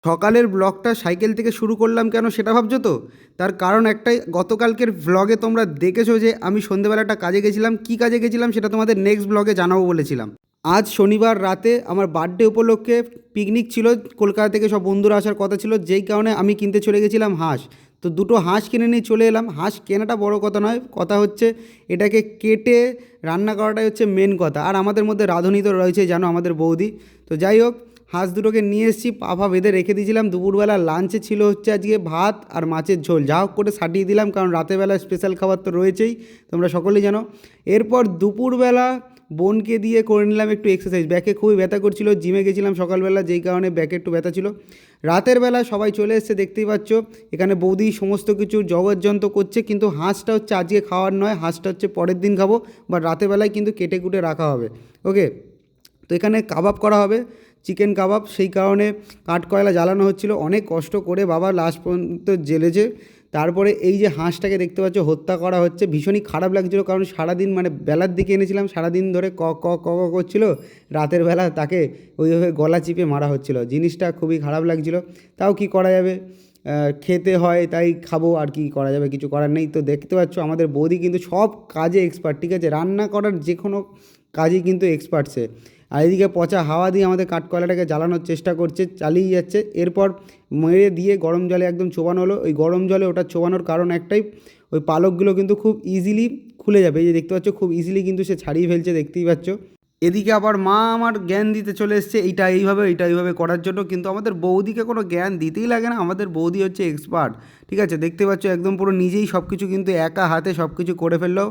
সকালের ব্লগটা সাইকেল থেকে শুরু করলাম কেন সেটা ভাবছো তো? তার কারণ একটাই, গতকালকের ব্লগে তোমরা দেখেছো যে আমি সন্ধেবেলাটা কাজে গেছিলাম। কি কাজে গেছিলাম সেটা তোমাদের নেক্সট ব্লগে জানাবো বলেছিলাম। আজ শনিবার রাতে আমার বার্থডে উপলক্ষে পিকনিক ছিল, কলকাতা থেকে সব বন্ধুরা আসার কথা ছিল, যেই কারণে আমি কিনতে চলে গেছিলাম হাঁস। তো দুটো হাঁস কিনে নিয়ে চলে এলাম। হাঁস কেনাটা বড় কথা নয়, কথা হচ্ছে এটাকে কেটে রান্না করাটাই হচ্ছে মেন কথা। আর আমাদের মধ্যে রাঁধুনি তো রয়েছে, জানো, আমাদের বৌদি। তো যাই হোক, হাঁস দুটোকে নিয়ে এসেছি, পা বেঁধে রেখে দিয়েছিলাম। দুপুরবেলা লাঞ্চে ছিল হচ্ছে আজকে ভাত আর মাছের ঝোল, যা হোক করে সাটিয়ে দিলাম, কারণ রাতেরবেলা স্পেশাল খাবার তো রয়েছেই, তোমরা সকলেই জানো। এরপর দুপুরবেলা বোনকে দিয়ে করে নিলাম একটু এক্সারসাইজ। ব্যাকে খুবই ব্যথা করছিল, জিমে গেছিলাম সকালবেলা, যেই কারণে ব্যাকে একটু ব্যথা ছিল। রাতের বেলা সবাই চলে এসছে, দেখতেই পাচ্ছ। এখানে বৌদি সমস্ত কিছু জগৎযন্ত্র করছে, কিন্তু হাঁসটা হচ্ছে আজকে খাওয়ার নয়, হাঁসটা হচ্ছে পরের দিন খাবো, বা রাতের বেলায় কিন্তু কেটে কুটে রাখা হবে। ওকে, তো এখানে কাবাব করা হবে, চিকেন কাবাব। সেই কারণে কাঠকয়লা জ্বালানো হচ্ছিল, অনেক কষ্ট করে বাবা লাস্ট পর্যন্ত জ্বেলেছে। তারপরে এই যে হাঁসটাকে দেখতে পাচ্ছ হত্যা করা হচ্ছে, ভীষণই খারাপ লাগছিলো, কারণ সারাদিন মানে বেলার দিকে এনেছিলাম, সারাদিন ধরে ক ক ক ক করছিল, রাতের বেলা তাকে ওইভাবে গলা চিপে মারা হচ্ছিল। জিনিসটা খুবই খারাপ লাগছিলো, তাও কি করা যাবে, খেতে হয় তাই খাবো, আর কি করা যাবে, কিছু করার নেই। তো দেখতে পাচ্ছ আমাদের বৌদি কিন্তু সব কাজে এক্সপার্ট, ঠিক আছে, রান্না করার যে কোনো কাজই কিন্তু এক্সপার্ট সে। আর এদিকে পচা হাওয়া দিয়ে আমাদের কাঠকয়লাটাকে জ্বালানোর চেষ্টা করছে, চালিয়ে যাচ্ছে। এরপর মেরে দিয়ে গরম জলে একদম চোবানো হলো। ওই গরম জলে ওটা চোবানোর কারণ একটাই, ওই পালকগুলো কিন্তু খুব ইজিলি খুলে যাবে। এই যে দেখতে পাচ্ছ, খুব ইজিলি কিন্তু সে ছাড়িয়ে ফেলছে, দেখতেই পাচ্ছ। এদিকে আবার মা আমার জ্ঞান দিতে চলে এসছে, এইটা এইভাবে এইটা এইভাবে করার জন্য, কিন্তু আমাদের বৌদিকে কোনো জ্ঞান দিতেই লাগে না। আমাদের বৌদি হচ্ছে এক্সপার্ট, ঠিক আছে, দেখতে পাচ্ছ একদম পুরো নিজেই সব কিছু কিন্তু একা হাতে সব কিছু করে ফেললো।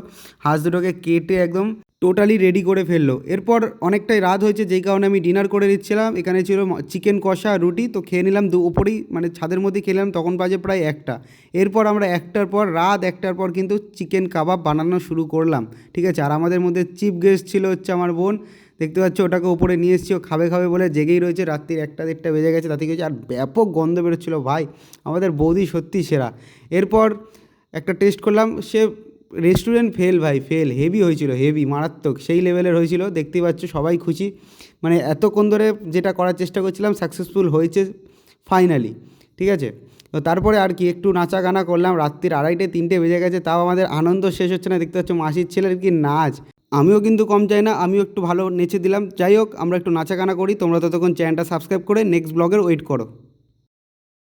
হাঁস দুটোকে কেটে একদম টোটালি রেডি করে ফেললো। এরপর অনেকটাই রাত হয়েছে, যেই কারণে আমি ডিনার করে দিচ্ছিলাম। এখানে ছিল চিকেন কষা, রুটি, তো খেয়ে নিলাম উপরেই, মানে ছাদের মধ্যেই খেলাম, তখন বাজে প্রায় 1টা। এরপর আমরা রাত 1টার পর কিন্তু চিকেন কাবাব বানানো শুরু করলাম, ঠিক আছে। আর আমাদের মধ্যে চিফ গেস্ট ছিল হচ্ছে আমার বোন, দেখতে পাচ্ছ, ওটাকে উপরে নিয়ে এসেছি, ও খাবে খাবে বলে জেগেই রয়েছে। রাত্রির 1টা 1টা বেজে গেছে, তাতে কিছু, আর ব্যাপক গন্ধ বেরোচ্ছিলো ভাই। আমাদের বৌদি সত্যি সেরা। এরপর একটা টেস্ট করলাম, সে রেস্টুরেন্ট ফেল ভাই, ফেল, হেভি হয়েছিল, হেভি মারাত্মক, সেই লেভেলের হয়েছিল। দেখতেই পাচ্ছ সবাই খুশি, মানে এতক্ষণ ধরে যেটা করার চেষ্টা করছিলাম সাকসেসফুল হয়েছে ফাইনালি, ঠিক আছে। তো তারপরে আর কি একটু নাচা গানা করলাম, রাত্রির 2:30 3টে বেজে গেছে, তাও আমাদের আনন্দ শেষ হচ্ছে না। দেখতে পাচ্ছ মাসির ছেলের কি নাচ, আমিও কিন্তু কম চাই না, আমিও একটু ভালো নেচে দিলাম। যাই হোক, আমরা একটু নাচা গানা করি, তোমরা ততক্ষণ চ্যানেলটা সাবস্ক্রাইব করে নেক্সট ব্লগের ওয়েট করো।